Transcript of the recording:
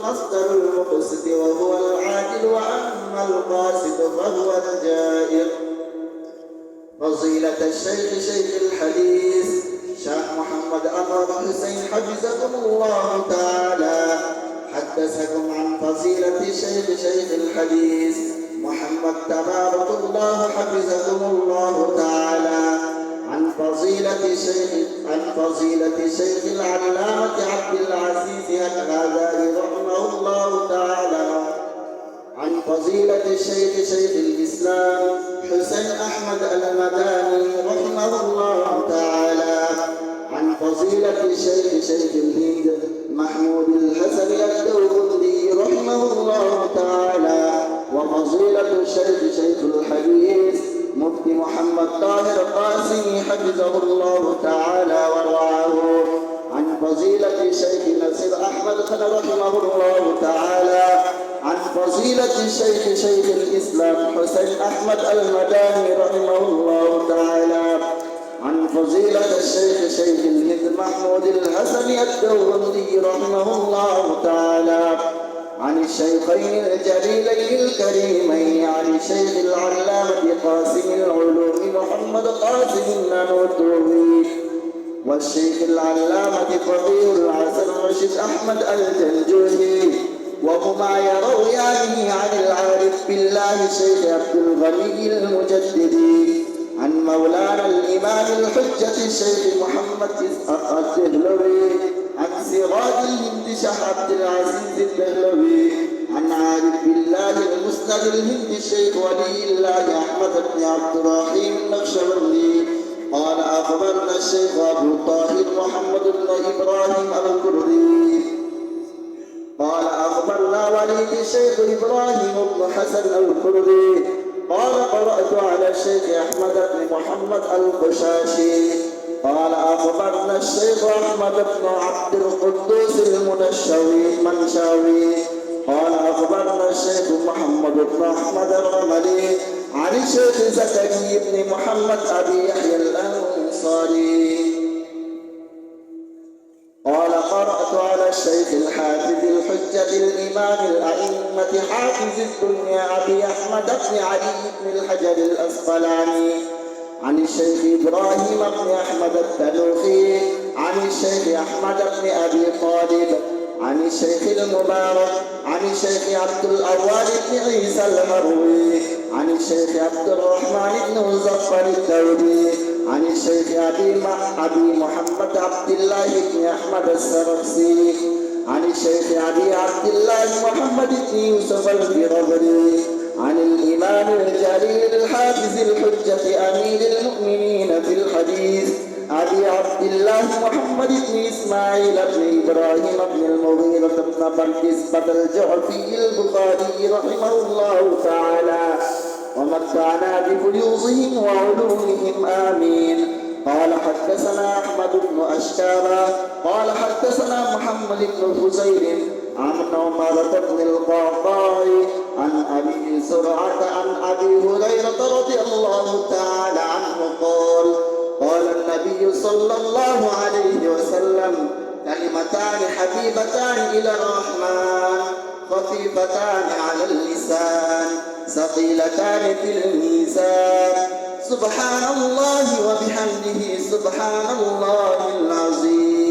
مصدر المقسط وهو العادل، وأما القاسط فهو الجائر. فضيلة الشيخ شيخ الحديث شيخ محمد أنور حسين حفظكم الله تعالى حدثكم عن فضيلة الشيخ شيخ الحديث محمد تبارك الله حفظكم الله تعالى عن فضيلة الشيخ العلامة عبد العزيز الغزالي رحمه الله تعالى عن فضيلة الشيخ شيخ الإسلام حسين أحمد المداني رحمه الله تعالى عن فضيلة الشيخ شيخ الهند محمود الحسن الدوغندي رحمه الله تعالى وفضيلة الشيخ شيخ الحديث مفتي محمد طاهر قاسمي حفظه الله تعالى ورعاه عن فضيلة الشيخ نصير أحمد خان رحمه الله تعالى عن فضيلة الشيخ شيخ الإسلام حسين أحمد المداني رحمه الله تعالى عن فضيلة الشيخ شيخ الهند محمود الحسن الدوغندي رحمه الله تعالى عن الشيخين الجليلين الكريمين عن الشيخ العلامة قاسم العلوم محمد قاسم النانوتوبي والشيخ العلامة فقيه الحسن رشيد أحمد الجلجولي، وهما يرويانه عن العارف بالله الشيخ عبد الغني المجددي عن مولانا الإمام الحجة الشيخ محمد الدهلوي عن سراج الهند شيخ عبد العزيز الدهلوي عن عارف بالله المسند الهند الشيخ ولي الله أحمد بن عبد الرحيم النقشبندي قال أخبرنا الشيخ أبو طاهر محمد بن إبراهيم الكردي قال أخبرنا وليد الشيخ إبراهيم بن حسن الكردي قال قرأت على الشيخ أحمد بن محمد القشاشي قال أخبرنا الشيخ أحمد بن عبد القدوس المنشاوي قال أخبرنا الشيخ محمد بن أحمد الرملي عن الشيخ زكريا بن محمد أبي يحيى الأنصاري قال قرأت على الشيخ الحافظ الحجة الإمام الأئمة حافظ الدنيا أبي أحمد بن علي بن الحجر الأسقلاني عن الشيخ إبراهيم بن أحمد التنوخي عن الشيخ أحمد بن أبي طالب عن الشيخ المبارك عن الشيخ عبد الأول بن عيسى المروي عن الشيخ عبد الرحمن بن مظفر الدولي عن الشيخ أبي محمد عبد الله بن أحمد السرخسي عن الشيخ أبي عبد الله محمد بن يوسف البربري عن الإمام الجليل الحافظ الحجة أمير المؤمنين في الحديث أبي عبد الله محمد بن إسماعيل بن إبراهيم بن المغيرة بن بردزبة الجعفي البخاري رحمه الله تعالى ومتعنا بفيوضهم وعلومهم آمين. قال حدثنا أحمد بن أشكابا قال حدثنا محمد بن فزيل عن عمارة بن القعقاع عن أبي زرعة عن أبي هريرة رضي الله تعالى عنه قال قال النبي صلى الله عليه وسلم كلمتان حبيبتان إلى الرحمن خفيفتان على اللسان ثقيلتان في الميزان سبحان الله وبحمده سبحان الله العظيم.